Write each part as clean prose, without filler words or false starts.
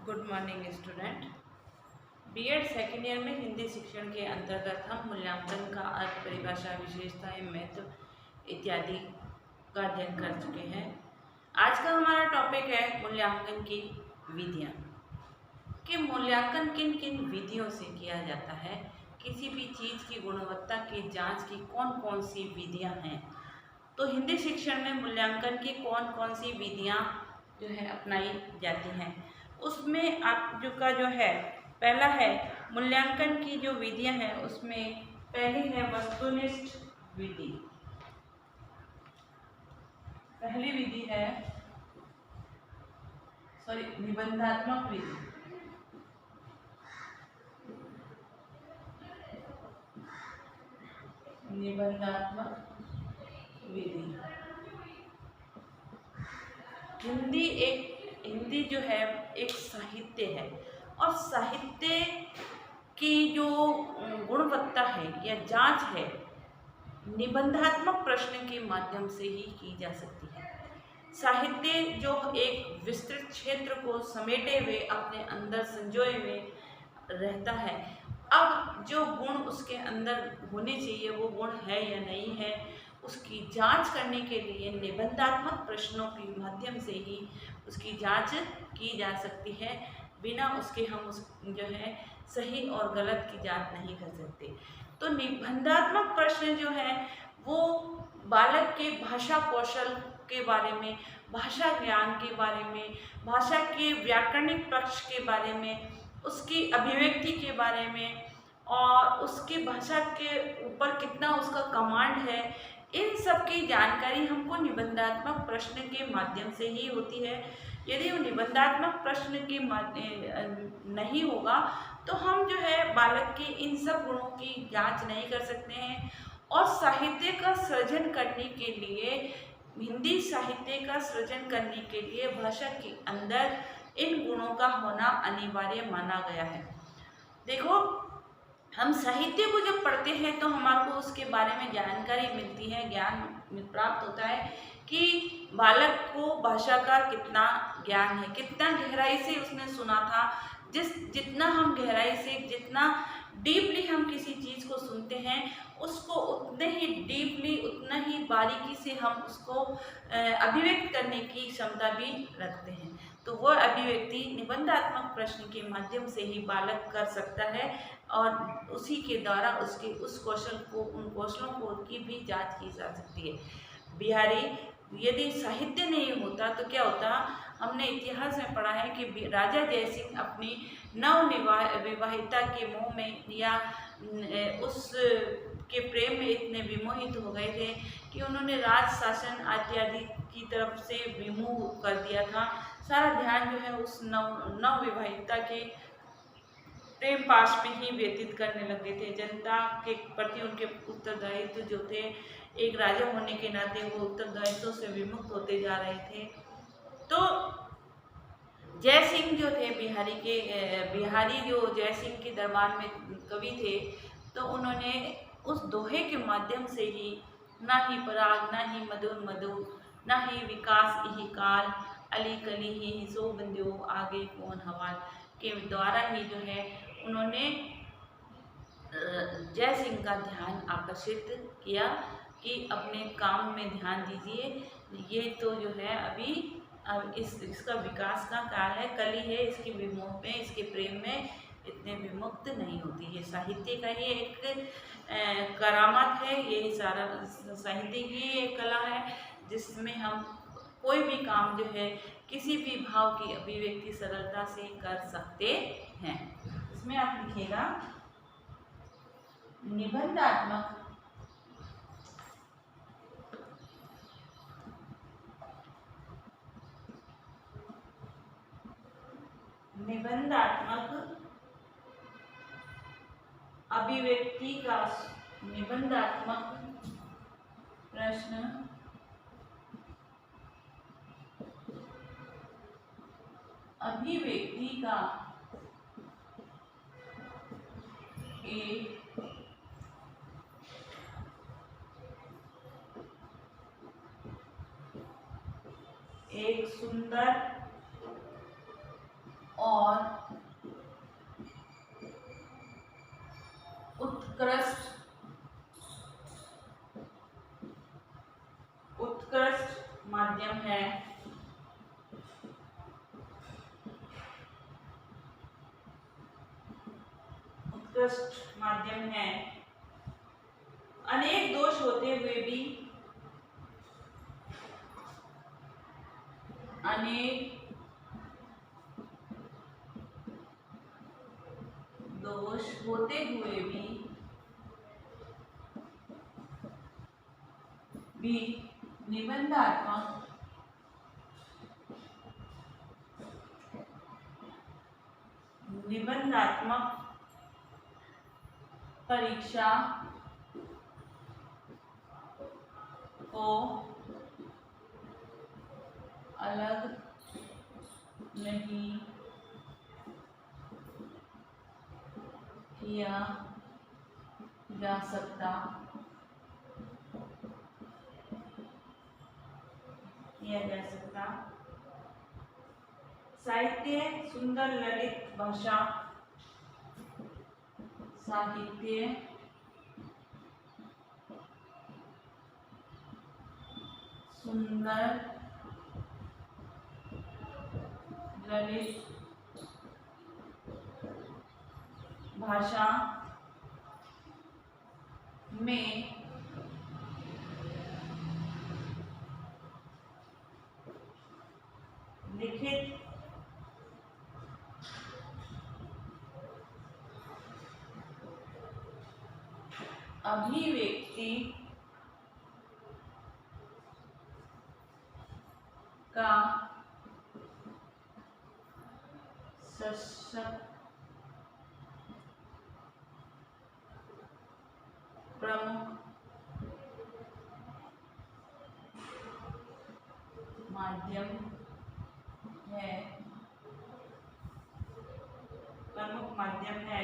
Good morning student. BEd second year में हिंदी शिक्षण के अंतर्गत हम मूल्यांकन का अर्थ, परिभाषा, विशेषताएं, महत्व इत्यादि का अध्ययन कर चुके हैं। आज का हमारा टॉपिक है मूल्यांकन की विधियां। कि मूल्यांकन किन किन विधियों से किया जाता है, किसी भी चीज़ की गुणवत्ता की जांच की कौन कौन सी विधियां हैं। तो हिंदी शिक्षण में मूल्यांकन की कौन कौन सी विधियां जो है अपनाई जाती हैं, उसमें आप जो है पहला है मूल्यांकन की जो विधियां हैं, उसमें पहली है वस्तुनिष्ठ विधि। पहली विधि है निबंधात्मक विधि। निबंधात्मक विधि हिंदी जो है एक साहित्य है, और साहित्य की जो गुणवत्ता है या जांच है निबंधात्मक प्रश्न के माध्यम से ही की जा सकती है। साहित्य जो एक विस्तृत क्षेत्र को समेटे हुए अपने अंदर संजोए हुए रहता है। अब जो गुण उसके अंदर होने चाहिए वो गुण है या नहीं है, उसकी जांच करने के लिए निबंधात्मक प्रश्नों के माध्यम से ही उसकी जांच की जा सकती है। बिना उसके हम उस जो है सही और गलत की जांच नहीं कर सकते। तो निबंधात्मक प्रश्न जो है वो बालक के भाषा कौशल के बारे में, भाषा ज्ञान के बारे में, भाषा के व्याकरणिक पक्ष के बारे में, उसकी अभिव्यक्ति के बारे में, और उसकी भाषा के ऊपर कितना उसका कमांड है, इन सब की जानकारी हमको निबंधात्मक प्रश्न के माध्यम से ही होती है। यदि वो निबंधात्मक प्रश्न के नहीं होगा तो हम जो है बालक के इन सब गुणों की जांच नहीं कर सकते हैं। और साहित्य का सृजन करने के लिए, हिंदी साहित्य का सृजन करने के लिए भाषा के अंदर इन गुणों का होना अनिवार्य माना गया है। देखो, हम साहित्य को जब पढ़ते हैं तो हमारे को उसके बारे में जानकारी मिलती है, ज्ञान प्राप्त होता है कि बालक को भाषा का कितना ज्ञान है, कितना गहराई से उसने सुना था। जितना हम गहराई से, जितना डीपली हम किसी चीज़ को सुनते हैं, उसको उतने ही डीपली, उतना ही बारीकी से हम उसको अभिव्यक्त करने की क्षमता भी रखते हैं। तो वह अभिव्यक्ति निबंधात्मक प्रश्न के माध्यम से ही बालक कर सकता है, और उसी के द्वारा उसके उस कौशल को, उन कौशलों को की भी जांच की जा सकती है। बिहारी यदि साहित्य नहीं होता तो क्या होता, हमने इतिहास में पढ़ा है कि राजा जयसिंह अपनी विवाहिता के मोह में या उस के प्रेम में इतने विमोहित हो गए थे कि उन्होंने राज शासन इत्यादि की तरफ से विमुख कर दिया था। सारा ध्यान जो है उस नव विवाहिता के प्रेम पास में ही व्यतीत करने लगे थे। जनता के प्रति उनके उत्तरदायित्व जो थे, एक राजा होने के नाते वो उत्तरदायित्व से विमुक्त होते जा रहे थे। तो जय सिंह जो थे बिहारी जो जय सिंह के दरबार में कवि थे, तो उन्होंने उस दोहे के माध्यम से ही ना ही पराग, ना ही मधुर मधु, ना ही विकास यही काल, अली कली ही सो बंध्यो आगे कौन हवाल के द्वारा ही जो है उन्होंने जय सिंह का ध्यान आकर्षित किया कि अपने काम में ध्यान दीजिए। ये तो जो है अभी अब इसका विकास का काल है, कली है, इसके विमोह में, इसके प्रेम में इतने विमुक्त नहीं होती। ये साहित्य का ही एक करामत है, ये सारा साहित्य की एक कला है जिसमें हम कोई भी काम जो है किसी भी भाव की अभिव्यक्ति सरलता से कर सकते हैं। इसमें आप लिखिएगा निबंधात्मक अभिव्यक्ति का निबंधात्मक प्रश्न अभिव्यक्ति का एक सुंदर और उत्कृष्ट माध्यम है। उत्कृष्ट माध्यम है। अनेक दोष होते हुए भी निबंधात्मक परीक्षा को अलग नहीं किया जा सकता। साहित्य सुंदर ललित भाषा, साहित्य सुंदर ललित भाषा में लिखित अभिव्यक्ति का सशक्त प्रमुख माध्यम है।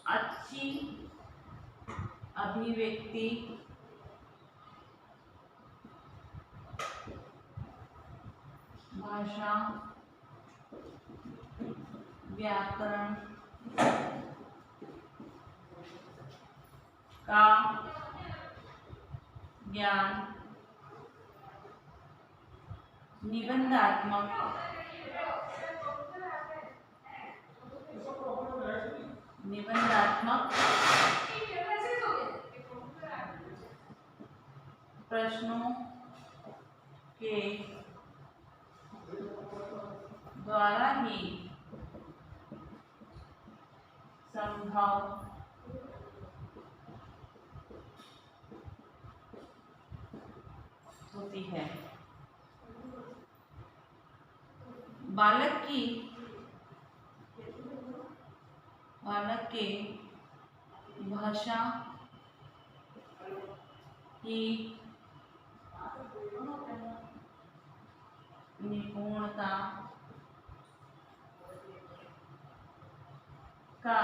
अच्छी अभिव्यक्ति भाषा, व्याकरण का ज्ञान, निबंधात्मक प्रश्नों के द्वारा ही संभव होती है। बालक के भाषा की निपुणता का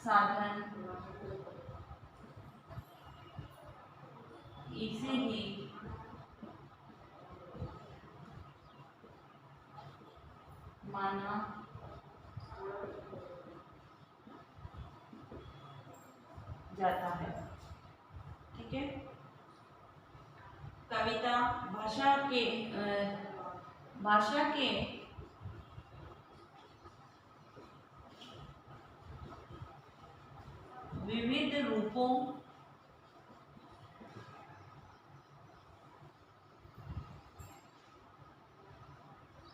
साधन इसे ही माना जाता है। ठीक है। कविता भाषा के विविध रूपों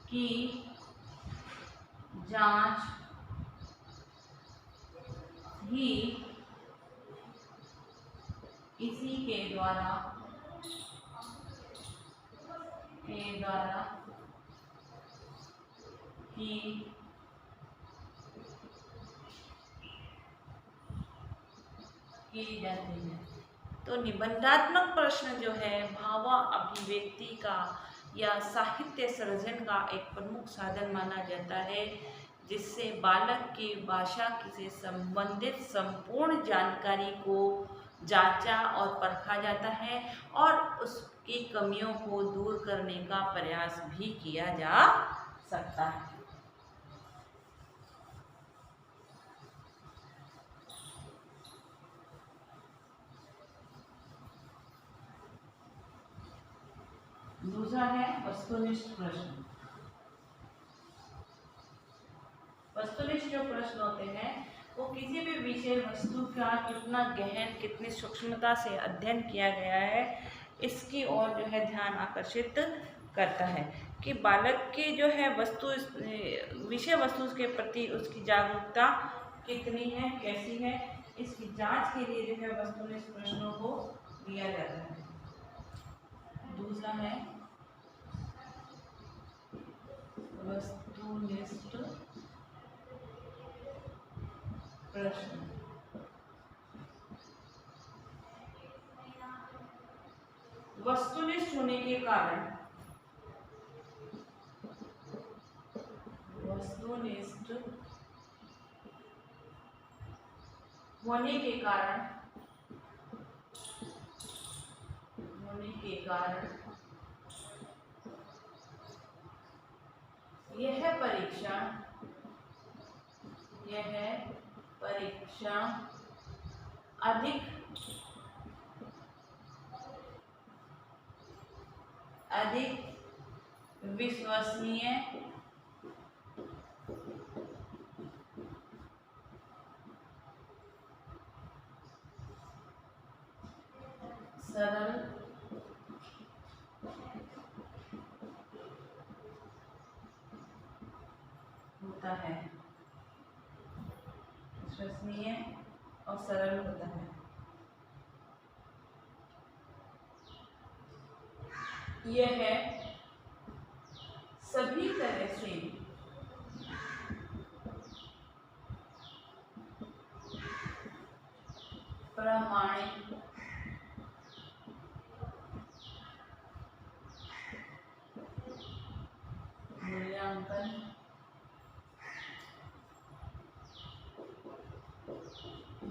की जांच ही इसी के द्वारा की जाती है। तो निबंधात्मक प्रश्न जो है भाव अभिव्यक्ति का या साहित्य सृजन का एक प्रमुख साधन माना जाता है, जिससे बालक की भाषा से संबंधित संपूर्ण जानकारी को जांचा और परखा जाता है और उसकी कमियों को दूर करने का प्रयास भी किया जा सकता है। दूसरा है वस्तुनिष्ठ प्रश्न। वस्तुनिष्ठ जो प्रश्न होते हैं वो किसी भी विषय वस्तु का कितना गहन, कितनी सूक्ष्मता से अध्ययन किया गया है इसकी ओर जो है ध्यान आकर्षित करता है कि बालक की जो है विषय वस्तु के प्रति उसकी जागरूकता कितनी है, कैसी है, इसकी जांच के लिए जो है वस्तुनिष्ठ प्रश्नों को दिया जाता है। दूसरा है वस्तुनिष्ठ प्रश्न। वस्तुनिष्ठ होने के कारण यह परीक्षा अधिक विश्वसनीय, सरल होता है, विश्वसनीय और सरल होता है। यह सभी तरह से प्रमाणित मूल्यांकन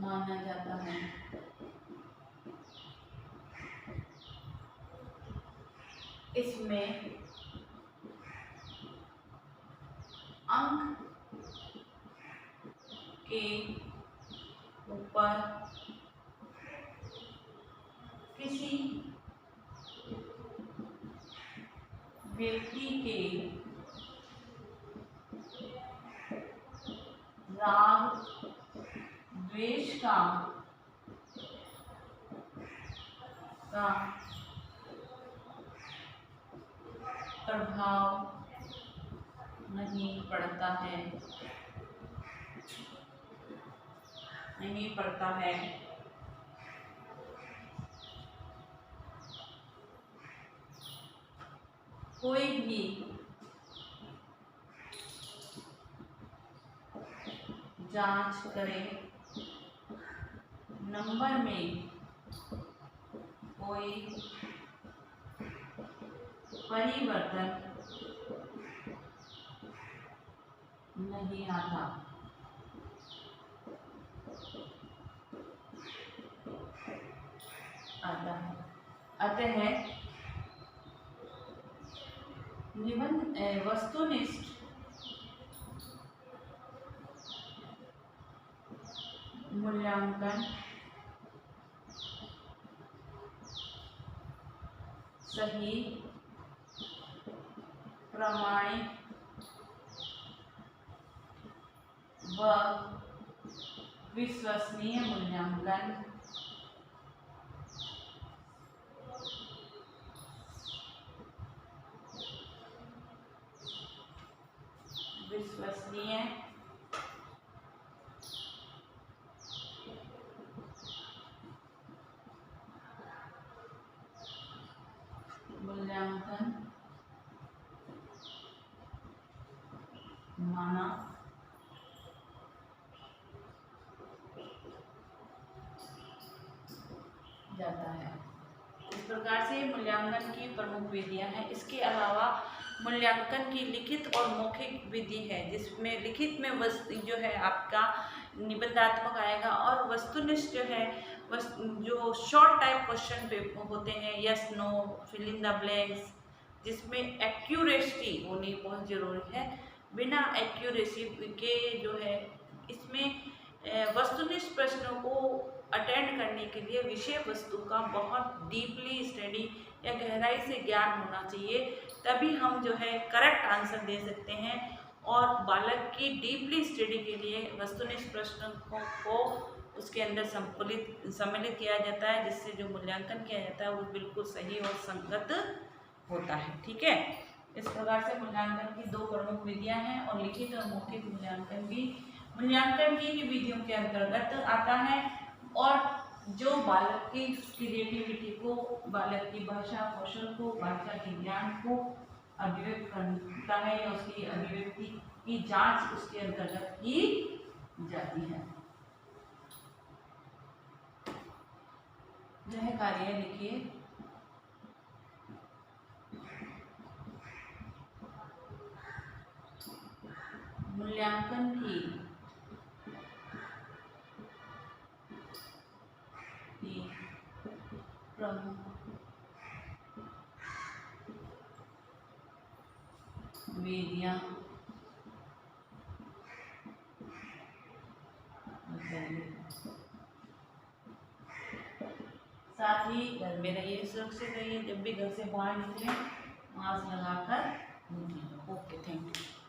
माना जाता है। इसमें अंक के ऊपर किसी व्यक्ति के राग द्वेष का प्रभाव नहीं पड़ता है। कोई भी जांच करे, नंबर में कोई परिवर्तन नहीं आता। अतः वस्तुनिष्ठ मूल्यांकन सही, प्रमाणित व विश्वसनीय मूल्यांकन मूल्यांकन माना जाता है। इस प्रकार से मूल्यांकन की प्रमुख विधियां हैं। इसके अलावा मूल्यांकन की लिखित और मौखिक विधि है, जिसमें लिखित में जो है आपका निबंधात्मक आएगा और वस्तुनिष्ठ जो है बस जो शॉर्ट टाइप क्वेश्चन पेपर होते हैं, yes no, fill in the blanks, जिसमें एक्यूरेसी होनी बहुत ज़रूरी है। बिना एक्यूरेसी के जो है इसमें वस्तुनिष्ठ प्रश्नों को अटेंड करने के लिए विषय वस्तु का बहुत डीपली स्टडी या गहराई से ज्ञान होना चाहिए, तभी हम जो है करेक्ट आंसर दे सकते हैं। और बालक की डीपली स्टडी के लिए वस्तुनिष्ठ प्रश्नों को उसके अंदर सम्मिलित किया जाता है, जिससे जो मूल्यांकन किया जाता है वो बिल्कुल सही और संगत होता है। ठीक है, इस प्रकार से मूल्यांकन की 2 प्रमुख विधियां हैं और लिखित और मौखिक मूल्यांकन भी मूल्यांकन की ही विधियों के अंतर्गत आता है। और जो बालक की क्रिएटिविटी को, बालक की भाषा कौशल को, भाषा के ज्ञान को अभिव्यक्त करता है या उसकी अभिव्यक्ति की जांच उसके अंतर्गत की जाती है। यह कार्य लिखिए। मूल्यांकन की प्रमुख विधियां साथ ही घर में रहिए, सुरक्षित रहिए, जब भी घर से बाहर निकलें मास्क लगाकर निकलें। Okay, thank you.